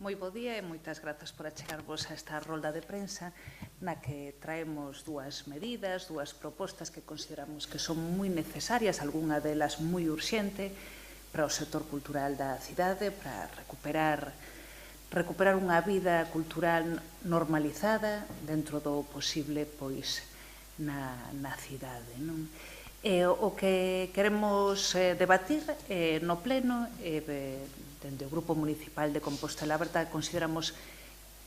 Moi bo día e moitas grazas por achegarvos a esta rolda de prensa na que traemos dúas medidas, dúas propostas que consideramos que son moi necesarias, algunha delas moi urxente para o sector cultural da cidade, para recuperar unha vida cultural normalizada dentro do posible na cidade. Non? O que queremos debatir no pleno dende o Grupo Municipal de Compostela Aberta consideramos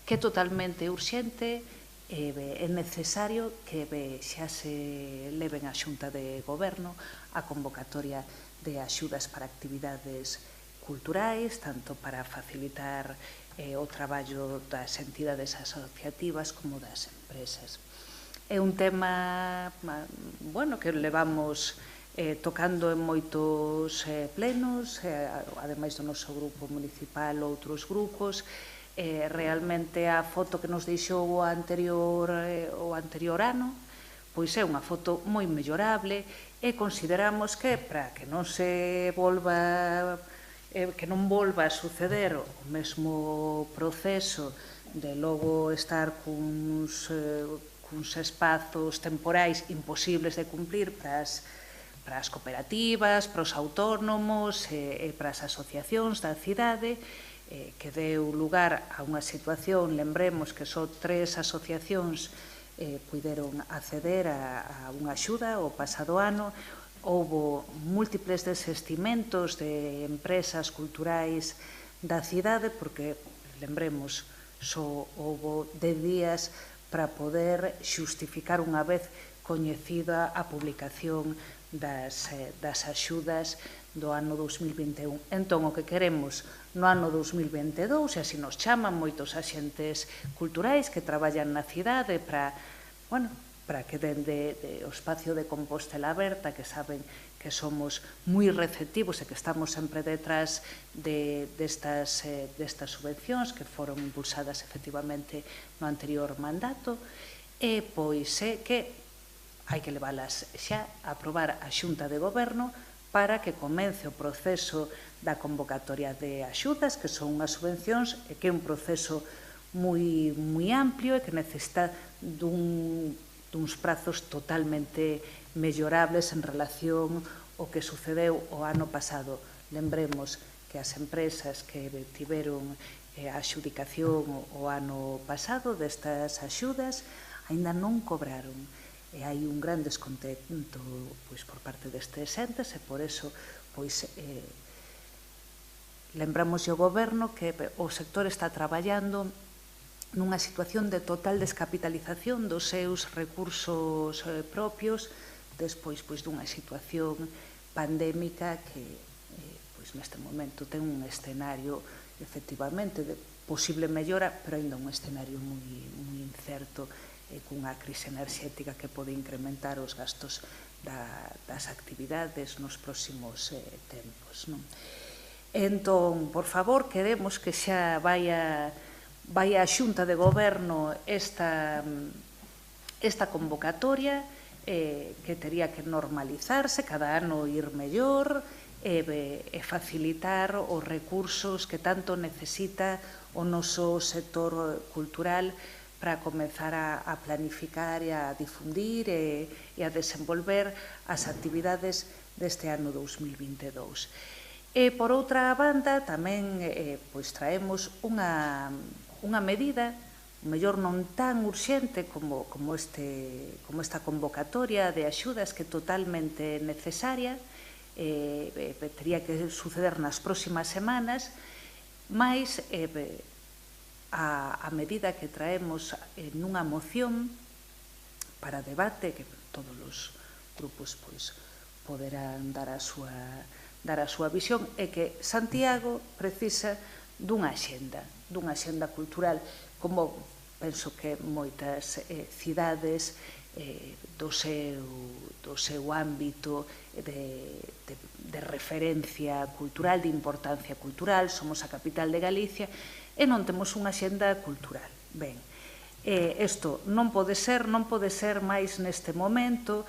que é totalmente urxente e é necesario que xa se leven a Xunta de Goberno a convocatoria de axudas para actividades culturais, tanto para facilitar o traballo das entidades asociativas como das empresas. É un tema que levamos tocando en moitos plenos, ademais do noso grupo municipal, outros grupos. Realmente a foto que nos deixou o anterior ano pois é unha foto moi mellorable e consideramos que para que non volva a suceder o mesmo proceso de logo estar cuns espazos temporais imposibles de cumplir para as cooperativas, para os autónomos e para as asociacións da cidade, que deu lugar a unha situación, lembremos que só 3 asociacións puideron acceder a unha axuda o pasado ano. Houbo múltiples desestimentos de empresas culturais da cidade, porque, lembremos, só houbo 10 días para poder xustificar unha vez coñecida a publicación das axudas do ano 2021. Entón, o que queremos no ano 2022, e así nos chaman moitos axentes culturais que traballan na cidade para que dende o espacio de Compostela Aberta, que saben que somos moi receptivos e que estamos sempre detrás destas subvencións que foron impulsadas efectivamente no anterior mandato, e pois é que hai que leválas xa a aprobar a Xunta de Goberno para que comece o proceso da convocatoria de axudas, que son unhas subvencións, e que é un proceso moi amplio e que necesita duns prazos totalmente mellorables en relación ao que sucedeu o ano pasado. Lembremos que as empresas que tiveron a adxudicación o ano pasado destas axudas aínda non cobraron. E hai un gran descontento por parte destes entes e por eso lembramos ao Goberno que o sector está traballando nunha situación de total descapitalización dos seus recursos propios despois dunha situación pandémica que neste momento ten un escenario efectivamente de posible mellora, pero ainda un escenario moi incerto cunha crise enerxética que pode incrementar os gastos das actividades nos próximos tempos. Entón, por favor, queremos que xa vai a Xunta de Goberno esta convocatoria que tería que normalizarse, cada ano ir mellor e facilitar os recursos que tanto necesita o noso sector cultural para comezar a planificar e a difundir e a desenvolver as actividades deste ano 2022. E, por outra banda, tamén traemos unha medida, mellor non tan urxente como esta convocatoria de axudas, que é totalmente necesaria, tería que suceder nas próximas semanas, mais a medida que traemos nunha moción para debate, que todos os grupos poderán dar a súa visión, é que Santiago precisa dunha axenda cultural, como penso que moitas cidades do seu ámbito de referencia cultural, de importancia cultural. Somos a capital de Galicia e non temos unha axenda cultural. Ben, isto non pode ser máis neste momento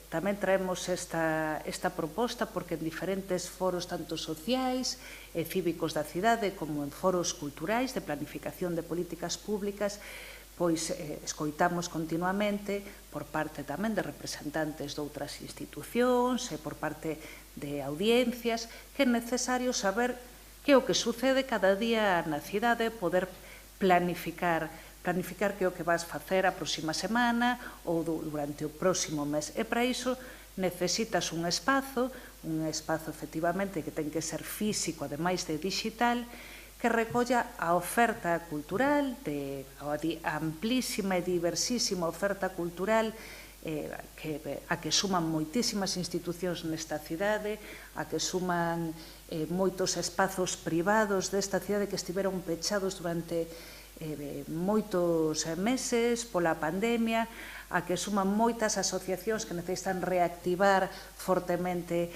tamén traemos esta proposta porque en diferentes foros tanto sociais e cívicos da cidade como en foros culturais de planificación de políticas públicas pois escoitamos continuamente por parte tamén de representantes de outras institucións e por parte de audiencias que é necesario saber que é o que sucede cada día na cidade, poder planificar que é o que vas facer a próxima semana ou durante o próximo mes. E para iso necesitas un espazo efectivamente que ten que ser físico, ademais de digital, que recolla a oferta cultural, a amplísima e diversísima oferta cultural a que suman moitísimas institucións nesta cidade, a que suman moitos espazos privados desta cidade que estiveron pechados durante moitos meses pola pandemia, a que suman moitas asociacións que necesitan reactivar fortemente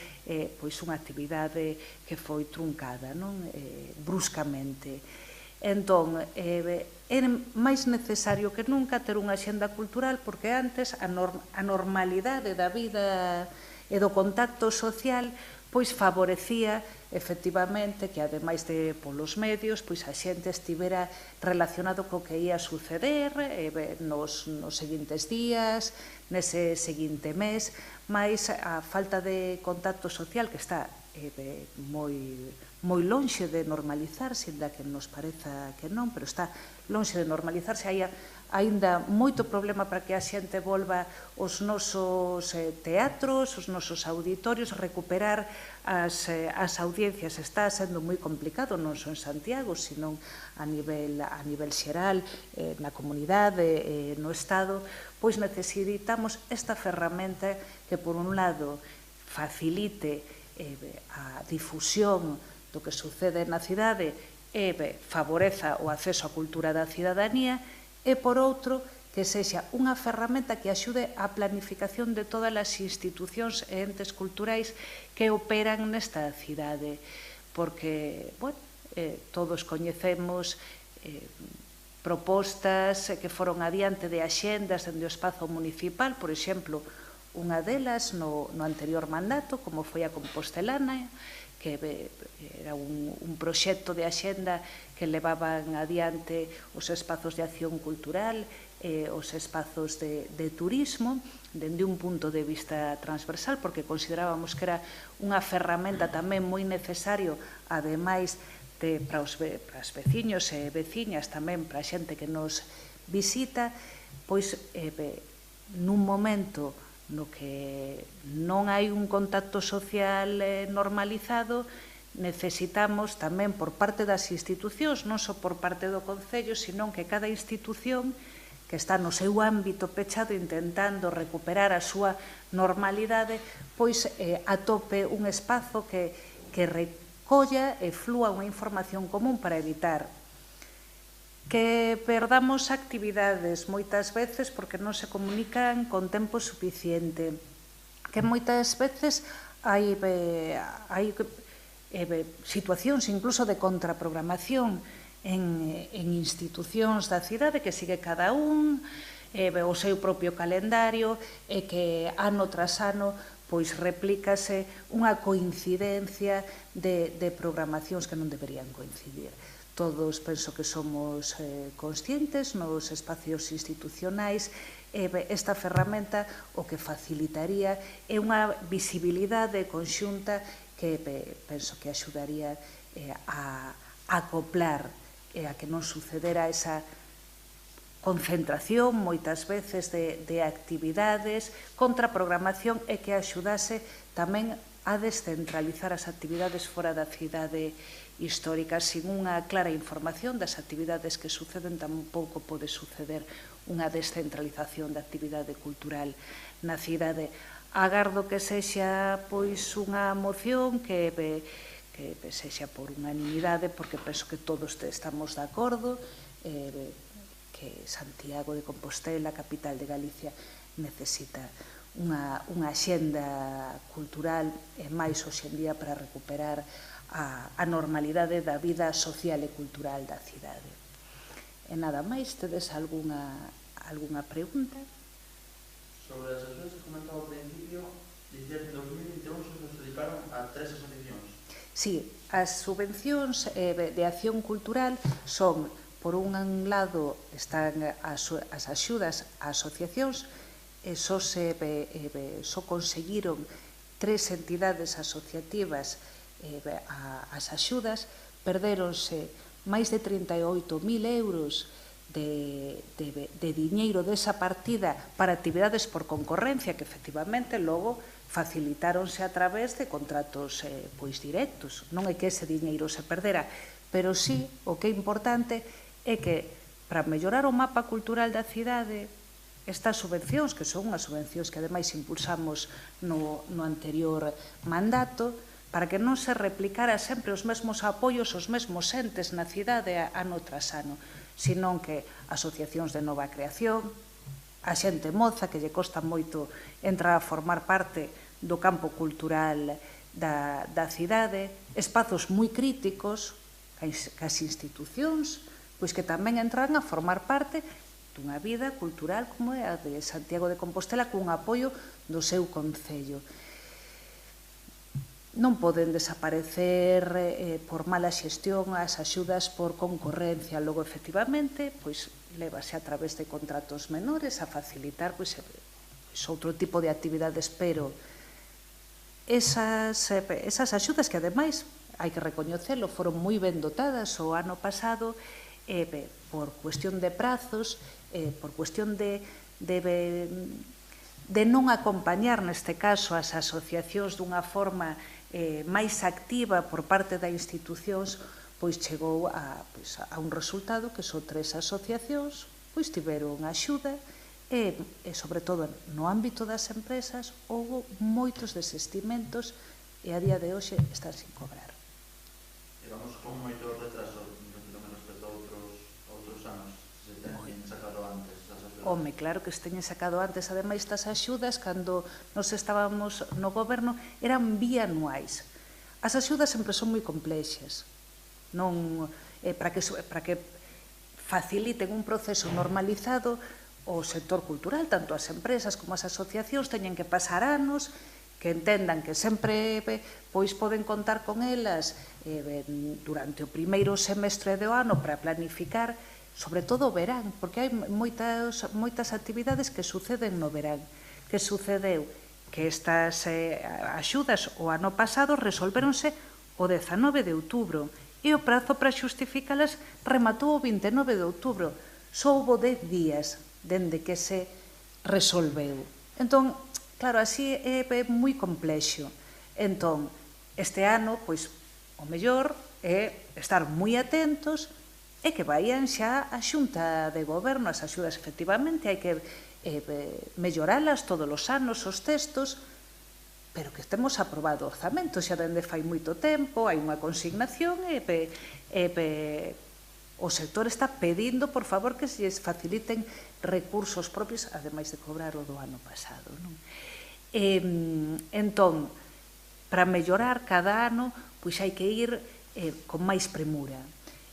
pois unha actividade que foi truncada bruscamente. Entón, é máis necesario que nunca ter unha axenda cultural porque antes a normalidade da vida e do contacto social pois favorecía efectivamente que ademais de polos medios pois a xente estivera relacionado co que ia suceder nos seguintes días, nese seguinte mes, mais a falta de contacto social que está moi lonxe de normalizarse, ainda que nos pareza que non, pero está lonxe de normalizarse, hai aínda moito problema para que a xente volva aos nosos teatros, os nosos auditorios, recuperar as audiencias. Está sendo moi complicado, non só en Santiago, sino a nivel xeral, na comunidade, no Estado, pois necesitamos esta ferramenta que, por un lado, facilite a difusión do que sucede na cidade e favoreza o acceso á cultura da cidadanía, e, por outro, que sexa unha ferramenta que axude á planificación de todas as institucións e entes culturais que operan nesta cidade. Porque, todos coñecemos propostas que foron adiante de axendas dende o espazo municipal, por exemplo, unha delas no anterior mandato, como foi a Compostelana, que era un proxecto de axenda que levaban adiante os espazos de acción cultural, os espazos de turismo, dende un punto de vista transversal, porque considerábamos que era unha ferramenta tamén moi necesario, ademais para os veciños e veciñas, tamén para a xente que nos visita, pois nun momento no que non hai un contacto social normalizado, necesitamos tamén por parte das institucións, non só por parte do Concello, sino que cada institución que está no seu ámbito pechado intentando recuperar a súa normalidade, pois atope un espazo que recolla e flúa unha información común para evitar que perdamos actividades moitas veces porque non se comunican con tempo suficiente, que moitas veces hai situacións incluso de contraprogramación en institucións da cidade que sigue cada un o seu propio calendario e que ano tras ano pois replícase unha coincidencia de programacións que non deberían coincidir. Todos penso que somos conscientes nos espacios institucionais esta ferramenta o que facilitaría é unha visibilidade conxunta que penso que axudaría a acoplar e a que non sucedera esa concentración moitas veces de actividades, contraprogramación e que axudase tamén a descentralizar as actividades fora da cidade histórica. Sin unha clara información das actividades que suceden tampouco pode suceder unha descentralización da actividade cultural na cidade. Agardo que sexa pois unha moción que sexa por unanimidade, porque penso que todos estamos de acordo que Santiago de Compostela, capital de Galicia, necesita unha axenda cultural e máis hoxendía para recuperar a normalidade da vida social e cultural da cidade. E nada máis, tedes algunha pregunta? Sobre as axudas que comentaba ao principio, dicía que en 2021 só se dedicaron a 3 asociacións. Sí, as subvencións de acción cultural son, por un lado, están as axudas a asociacións, e só conseguiron 3 entidades asociativas as axudas, perdéronse máis de 38.000 euros de diñeiro desa partida para actividades por concorrencia que efectivamente logo facilitáronse a través de contratos directos. Non é que ese diñeiro se perdera, pero sí o que é importante é que para mellorar o mapa cultural da cidade, estas subvencións, que son unhas subvencións que ademais impulsamos no anterior mandato, para que non se replicara sempre os mesmos apoios aos mesmos entes na cidade ano tras ano, senón que asociacións de nova creación, a xente moza que lle costa moito entrar a formar parte do campo cultural da cidade, espazos moi críticos, as institucións, pois que tamén entran a formar parte dunha vida cultural como é a de Santiago de Compostela cun apoio do seu concello. Non poden desaparecer por mala xestión as axudas por concorrencia. Logo, efectivamente, pois lévase a través de contratos menores a facilitar outro tipo de actividades, pero esas axudas que, ademais, hai que recoñecelo, foron moi ben dotadas o ano pasado por cuestión de prazos, por cuestión de non acompañar, neste caso, as asociacións dunha forma máis activa por parte das institucións, pois chegou a un resultado que son 3 asociacións, pois tiveron axuda e, sobre todo, no ámbito das empresas, houve moitos desestimentos e a día de hoxe están sin cobrar. E vamos con moito retraso respecto a outros anos, se teñen sacado antes as axudas. Home, claro que se teñen sacado antes, ademais das axudas, cando nos estábamos no goberno, eran bianuais. As axudas sempre son moi complexas, non para que faciliten un proceso normalizado. O sector cultural, tanto as empresas como as asociacións, teñen que pasar anos, que entendan que sempre poden contar con elas durante o primeiro semestre do ano para planificar, sobre todo o verán, porque hai moitas actividades que suceden no verán. Que sucedeu? Que estas axudas o ano pasado resolvéronse o 19 de outubro e o prazo para xustificalas rematou o 29 de outubro. Só houve 10 días dende que se resolveu. Entón, claro, así é moi complexo. Entón, este ano, pois, o mellor é estar moi atentos e que vayan xa a Xunta de Goberno. As axudas, efectivamente, hai que melloralas todos os anos, os textos, pero que temos aprobado o orzamento xa dende fai moito tempo, hai unha consignación e o sector está pedindo, por favor, que se lles faciliten recursos propios, ademais de cobrar o do ano pasado. Entón, para mellorar cada ano, pois hai que ir con máis premura,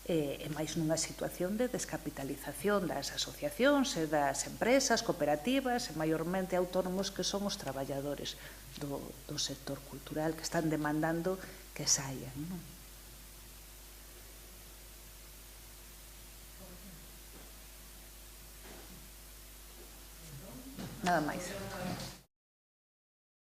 e máis nunha situación de descapitalización das asociacións e das empresas, cooperativas e maiormente autónomos que son os traballadores do sector cultural que están demandando que saian. Nada máis.